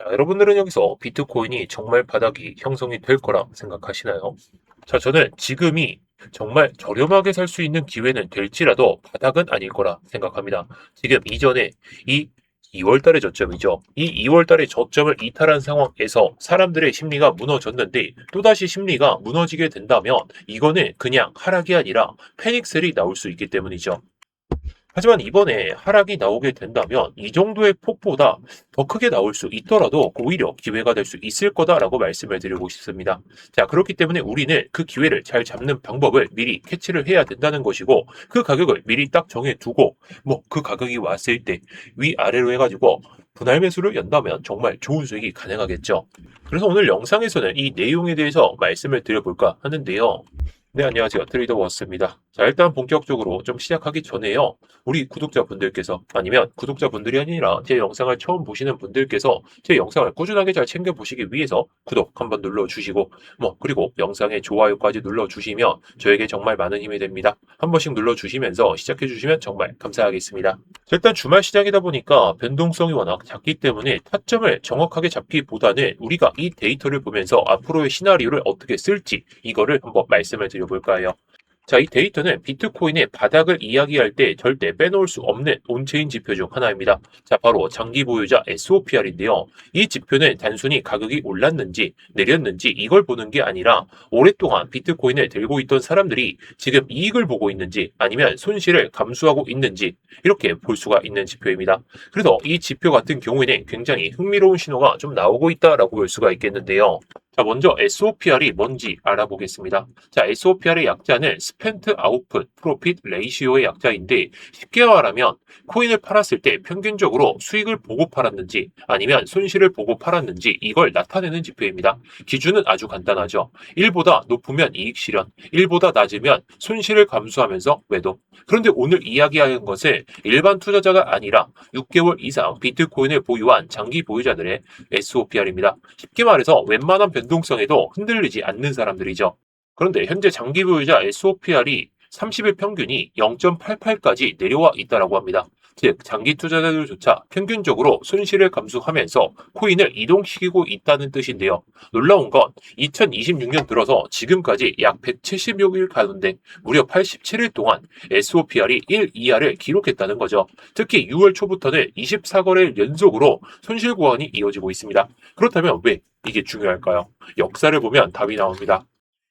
자, 여러분들은 여기서 비트코인이 정말 바닥이 형성이 될 거라 생각하시나요? 자, 저는 지금이 정말 저렴하게 살 수 있는 기회는 될지라도 바닥은 아닐 거라 생각합니다. 지금 이전에 이 2월 달의 저점이죠. 이 2월 달의 저점을 이탈한 상황에서 사람들의 심리가 무너졌는데 또다시 심리가 무너지게 된다면 이거는 그냥 하락이 아니라 패닉셀이 나올 수 있기 때문이죠. 하지만 이번에 하락이 나오게 된다면 이 정도의 폭보다 더 크게 나올 수 있더라도 오히려 기회가 될 수 있을 거다라고 말씀을 드리고 싶습니다. 자, 그렇기 때문에 우리는 그 기회를 잘 잡는 방법을 미리 캐치를 해야 된다는 것이고 그 가격을 미리 딱 정해두고 뭐 그 가격이 왔을 때 위아래로 해가지고 분할 매수를 연다면 정말 좋은 수익이 가능하겠죠. 그래서 오늘 영상에서는 이 내용에 대해서 말씀을 드려볼까 하는데요. 네, 안녕하세요. 트레이더 워스입니다. 자, 일단 본격적으로 좀 시작하기 전에요. 우리 구독자분들께서 아니면 구독자분들이 아니라 제 영상을 처음 보시는 분들께서 제 영상을 꾸준하게 잘 챙겨보시기 위해서 구독 한번 눌러주시고 그리고 영상에 좋아요까지 눌러주시면 저에게 정말 많은 힘이 됩니다. 한 번씩 눌러주시면서 시작해주시면 정말 감사하겠습니다. 자, 일단 주말 시장이다 보니까 변동성이 워낙 작기 때문에 타점을 정확하게 잡기보다는 우리가 이 데이터를 보면서 앞으로의 시나리오를 어떻게 쓸지 이거를 한번 말씀을 드려볼까요? 자, 이 데이터는 비트코인의 바닥을 이야기할 때 절대 빼놓을 수 없는 온체인 지표 중 하나입니다. 자, 바로 장기 보유자 SOPR인데요. 이 지표는 단순히 가격이 올랐는지 내렸는지 이걸 보는 게 아니라 오랫동안 비트코인을 들고 있던 사람들이 지금 이익을 보고 있는지 아니면 손실을 감수하고 있는지 이렇게 볼 수가 있는 지표입니다. 그래서 이 지표 같은 경우에는 굉장히 흥미로운 신호가 좀 나오고 있다라고 볼 수가 있겠는데요. 자, 먼저 SOPR이 뭔지 알아보겠습니다. 자, SOPR의 약자는 스펜트 아웃풋 프로핏 레이시오의 약자인데 쉽게 말하면 코인을 팔았을 때 평균적으로 수익을 보고 팔았는지 아니면 손실을 보고 팔았는지 이걸 나타내는 지표입니다. 기준은 아주 간단하죠. 1보다 높으면 이익 실현, 1보다 낮으면 손실을 감수하면서 매도. 그런데 오늘 이야기하는 것은 일반 투자자가 아니라 6개월 이상 비트코인을 보유한 장기 보유자들의 SOPR입니다. 쉽게 말해서 웬만한 변동성에도 흔들리지 않는 사람들이죠. 그런데 현재 장기 보유자 SOPR이 30일 평균이 0.88까지 내려와 있다고 합니다. 즉 장기 투자자들조차 평균적으로 손실을 감수하면서 코인을 이동시키고 있다는 뜻인데요. 놀라운 건 2026년 들어서 지금까지 약 170여 일 가운데 무려 87일 동안 SOPR이 1 이하를 기록했다는 거죠. 특히 6월 초부터는 24거래일 연속으로 손실 구간이 이어지고 있습니다. 그렇다면 왜 이게 중요할까요? 역사를 보면 답이 나옵니다.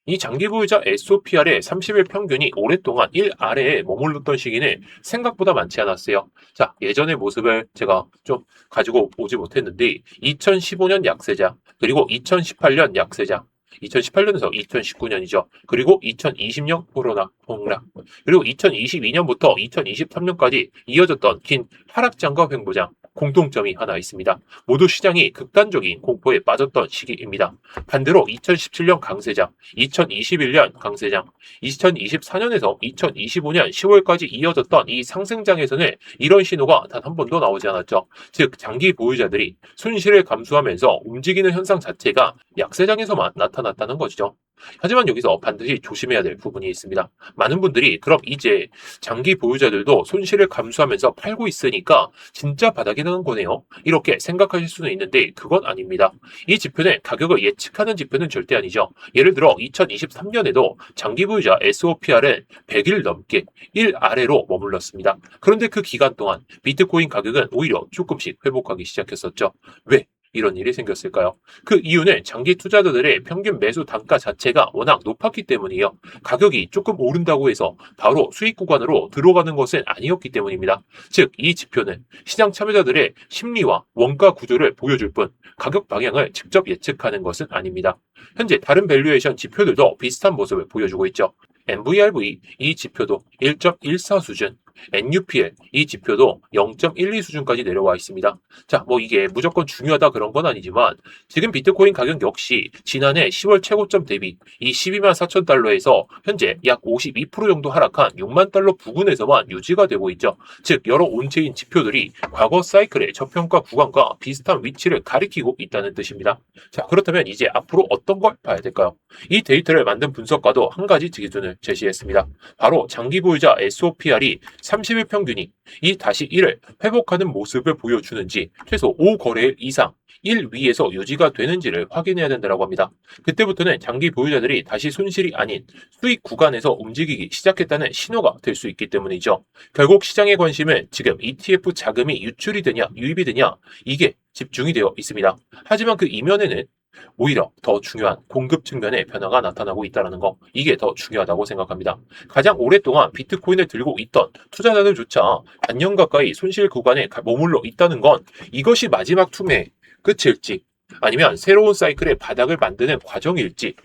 이 장기 보유자 SOPR의 30일 평균이 오랫동안 1 아래에 머물렀던 시기는 생각보다 많지 않았어요. 자, 예전의 모습을 제가 좀 가지고 오지 못했는데 2015년 약세장, 그리고 2018년 약세장, 2018년에서 2019년이죠. 그리고 2020년 코로나 폭락, 그리고 2022년부터 2023년까지 이어졌던 긴 하락장과 횡보장, 공통점이 하나 있습니다. 모두 시장이 극단적인 공포에 빠졌던 시기입니다. 반대로 2017년 강세장, 2021년 강세장, 2024년에서 2025년 10월까지 이어졌던 이 상승장에서는 이런 신호가 단 한 번도 나오지 않았죠. 즉 장기 보유자들이 손실을 감수하면서 움직이는 현상 자체가 약세장에서만 나타났다는 것이죠. 하지만 여기서 반드시 조심해야 될 부분이 있습니다. 많은 분들이 그럼 이제 장기 보유자들도 손실을 감수하면서 팔고 있으니까 진짜 바닥이 나는 거네요. 이렇게 생각하실 수는 있는데 그건 아닙니다. 이 지표는 가격을 예측하는 지표는 절대 아니죠. 예를 들어 2023년에도 장기 보유자 SOPR은 100일 넘게 1 아래로 머물렀습니다. 그런데 그 기간 동안 비트코인 가격은 오히려 조금씩 회복하기 시작했었죠. 왜? 이런 일이 생겼을까요? 그 이유는 장기 투자자들의 평균 매수 단가 자체가 워낙 높았기 때문이에요. 가격이 조금 오른다고 해서 바로 수익 구간으로 들어가는 것은 아니었기 때문입니다. 즉, 이 지표는 시장 참여자들의 심리와 원가 구조를 보여줄 뿐 가격 방향을 직접 예측하는 것은 아닙니다. 현재 다른 밸류에이션 지표들도 비슷한 모습을 보여주고 있죠. NVRV 이 지표도 1.14 수준, NUPL 이 지표도 0.12 수준까지 내려와 있습니다. 자, 이게 무조건 중요하다 그런 건 아니지만 지금 비트코인 가격 역시 지난해 10월 최고점 대비 이 12만 4천 달러에서 현재 약 52% 정도 하락한 6만 달러 부근에서만 유지가 되고 있죠. 즉 여러 온체인 지표들이 과거 사이클의 저평가 구간과 비슷한 위치를 가리키고 있다는 뜻입니다. 자, 그렇다면 이제 앞으로 어떤 걸 봐야 될까요? 이 데이터를 만든 분석가도 한 가지 기준을 제시했습니다. 바로 장기 보유자 SOPR이 30일 평균이 이 다시 1을 회복하는 모습을 보여주는지 최소 5거래일 이상 1 위에서 유지가 되는지를 확인해야 된다고 합니다. 그때부터는 장기 보유자들이 다시 손실이 아닌 수익 구간에서 움직이기 시작했다는 신호가 될 수 있기 때문이죠. 결국 시장의 관심은 지금 ETF 자금이 유출이 되냐 유입이 되냐 이게 집중이 되어 있습니다. 하지만 그 이면에는 오히려 더 중요한 공급 측면의 변화가 나타나고 있다는 거, 이게 더 중요하다고 생각합니다. 가장 오랫동안 비트코인을 들고 있던 투자자들조차 반년 가까이 손실 구간에 머물러 있다는 건 이것이 마지막 툼의 끝일지 아니면 새로운 사이클의 바닥을 만드는 과정일지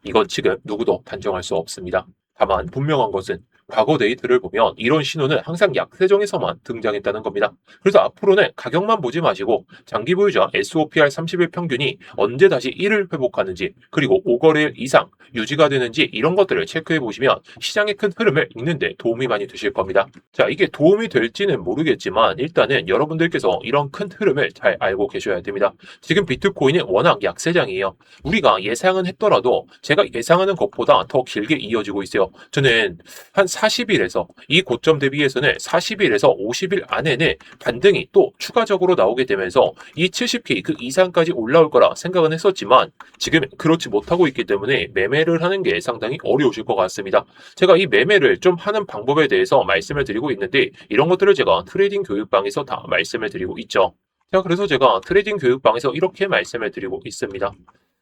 이건 지금 누구도 단정할 수 없습니다. 다만 분명한 것은 과거 데이터를 보면 이런 신호는 항상 약세정에서만 등장했다는 겁니다. 그래서 앞으로는 가격만 보지 마시고 장기 보유자 SOPR 30일 평균이 언제 다시 1을 회복하는지 그리고 5거래일 이상 유지가 되는지 이런 것들을 체크해 보시면 시장의 큰 흐름을 읽는데 도움이 많이 되실 겁니다. 자, 이게 도움이 될지는 모르겠지만 일단은 여러분들께서 이런 큰 흐름을 잘 알고 계셔야 됩니다. 지금 비트코인은 워낙 약세장이에요. 우리가 예상은 했더라도 제가 예상하는 것보다 더 길게 이어지고 있어요. 저는 한 40일에서 이 고점 대비해서는 40일에서 50일 안에는 반등이 또 추가적으로 나오게 되면서 이 70K 그 이상까지 올라올 거라 생각은 했었지만 지금 그렇지 못하고 있기 때문에 매매를 하는 게 상당히 어려우실 것 같습니다. 제가 이 매매를 좀 하는 방법에 대해서 말씀을 드리고 있는데 이런 것들을 제가 트레이딩 교육방에서 다 말씀을 드리고 있죠. 자, 그래서 제가 트레이딩 교육방에서 이렇게 말씀을 드리고 있습니다.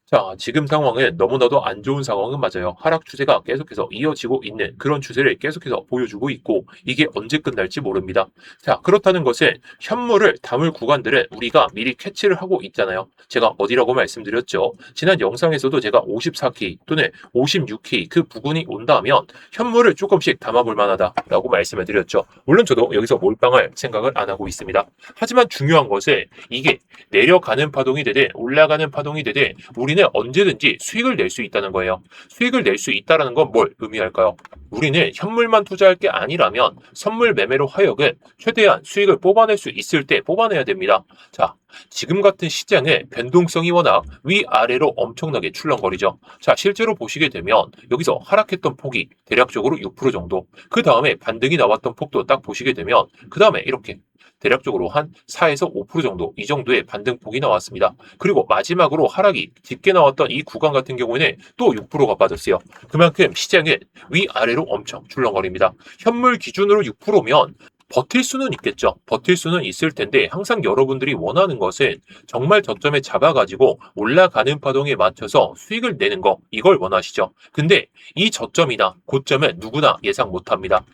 자, 지금 상황은 너무나도 안 좋은 상황은 맞아요. 하락 추세가 계속해서 이어지고 있는 그런 추세를 계속해서 보여주고 있고 이게 언제 끝날지 모릅니다. 자, 그렇다는 것은 현물을 담을 구간들은 우리가 미리 캐치를 하고 있잖아요. 제가 어디라고 말씀드렸죠? 지난 영상에서도 제가 54K 또는 56K 그 부근이 온다면 현물을 조금씩 담아볼 만하다라고 말씀을 드렸죠. 물론 저도 여기서 몰빵할 생각을 안 하고 있습니다. 하지만 중요한 것은 이게 내려가는 파동이 되든 올라가는 파동이 되든 우리는 언제든지 수익을 낼 수 있다는 거예요. 수익을 낼 수 있다는 건 뭘 의미할까요? 우리는 현물만 투자할 게 아니라면 선물 매매로 하여금 최대한 수익을 뽑아낼 수 있을 때 뽑아내야 됩니다. 자, 지금 같은 시장의 변동성이 워낙 위아래로 엄청나게 출렁거리죠. 자, 실제로 보시게 되면 여기서 하락했던 폭이 대략적으로 6% 정도, 그 다음에 반등이 나왔던 폭도 딱 보시게 되면 그 다음에 이렇게 대략적으로 한 4에서 5% 정도 이 정도의 반등폭이 나왔습니다. 그리고 마지막으로 하락이 짙게 나왔던 이 구간 같은 경우에는 또 6%가 빠졌어요. 그만큼 시장은 위아래로 엄청 출렁거립니다. 현물 기준으로 6%면 버틸 수는 있겠죠. 버틸 수는 있을 텐데 항상 여러분들이 원하는 것은 정말 저점에 잡아가지고 올라가는 파동에 맞춰서 수익을 내는 거 이걸 원하시죠. 근데 이 저점이나 고점은 누구나 예상 못합니다.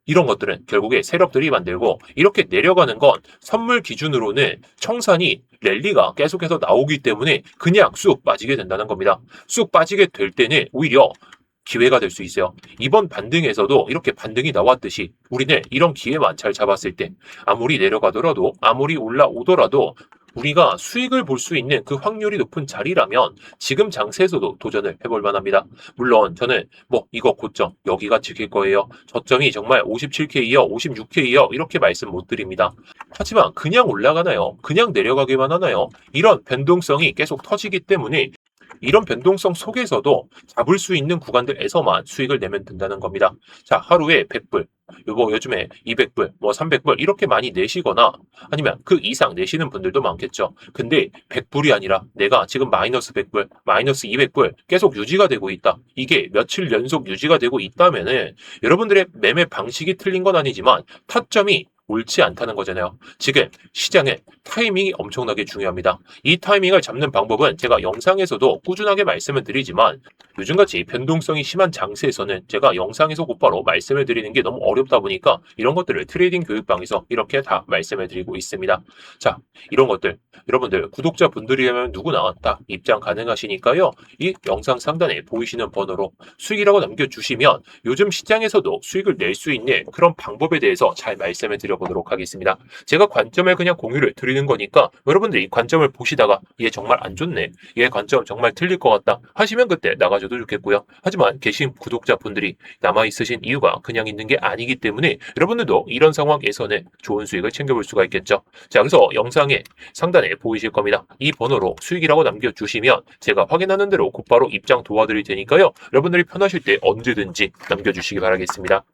이런 것들은 결국에 세력들이 만들고 이렇게 내려가는 건 선물 기준으로는 청산이 랠리가 계속해서 나오기 때문에 그냥 쑥 빠지게 된다는 겁니다. 쑥 빠지게 될 때는 오히려 기회가 될 수 있어요. 이번 반등에서도 이렇게 반등이 나왔듯이 우리는 이런 기회만 잘 잡았을 때 아무리 내려가더라도 아무리 올라오더라도 우리가 수익을 볼 수 있는 그 확률이 높은 자리라면 지금 장세에서도 도전을 해볼 만합니다. 물론 저는 뭐 이거 고점 여기가 지킬 거예요. 저점이 정말 57K이요 56K이요 이렇게 말씀 못 드립니다. 하지만 그냥 올라가나요? 그냥 내려가기만 하나요? 이런 변동성이 계속 터지기 때문에 이런 변동성 속에서도 잡을 수 있는 구간들에서만 수익을 내면 된다는 겁니다. 자, 하루에 100불, 요즘에 200불, 300불 이렇게 많이 내시거나 아니면 그 이상 내시는 분들도 많겠죠. 근데 100불이 아니라 내가 지금 마이너스 100불, 마이너스 200불 계속 유지가 되고 있다. 이게 며칠 연속 유지가 되고 있다면은 여러분들의 매매 방식이 틀린 건 아니지만 타점이 옳지 않다는 거잖아요. 지금 시장의 타이밍이 엄청나게 중요합니다. 이 타이밍을 잡는 방법은 제가 영상에서도 꾸준하게 말씀을 드리지만 요즘같이 변동성이 심한 장세에서는 제가 영상에서 곧바로 말씀을 드리는 게 너무 어렵다 보니까 이런 것들을 트레이딩 교육방에서 이렇게 다 말씀을 드리고 있습니다. 자, 이런 것들 여러분들 구독자분들이라면 누구나 다 입장 가능하시니까요. 이 영상 상단에 보이시는 번호로 수익이라고 남겨주시면 요즘 시장에서도 수익을 낼 수 있는 그런 방법에 대해서 잘 말씀을 드려보도록 하겠습니다. 제가 관점을 그냥 공유를 드리는 거니까 여러분들이 관점을 보시다가 얘 정말 안 좋네, 얘 관점 정말 틀릴 것 같다 하시면 그때 나가줘도 좋겠고요. 하지만 계신 구독자분들이 남아있으신 이유가 그냥 있는 게 아니기 때문에 여러분들도 이런 상황에서는 좋은 수익을 챙겨볼 수가 있겠죠. 자, 그래서 영상의 상단에 보이실 겁니다. 이 번호로 수익이라고 남겨주시면 제가 확인하는 대로 곧바로 입장 도와드릴 테니까요. 여러분들이 편하실 때 언제든지 남겨주시기 바라겠습니다.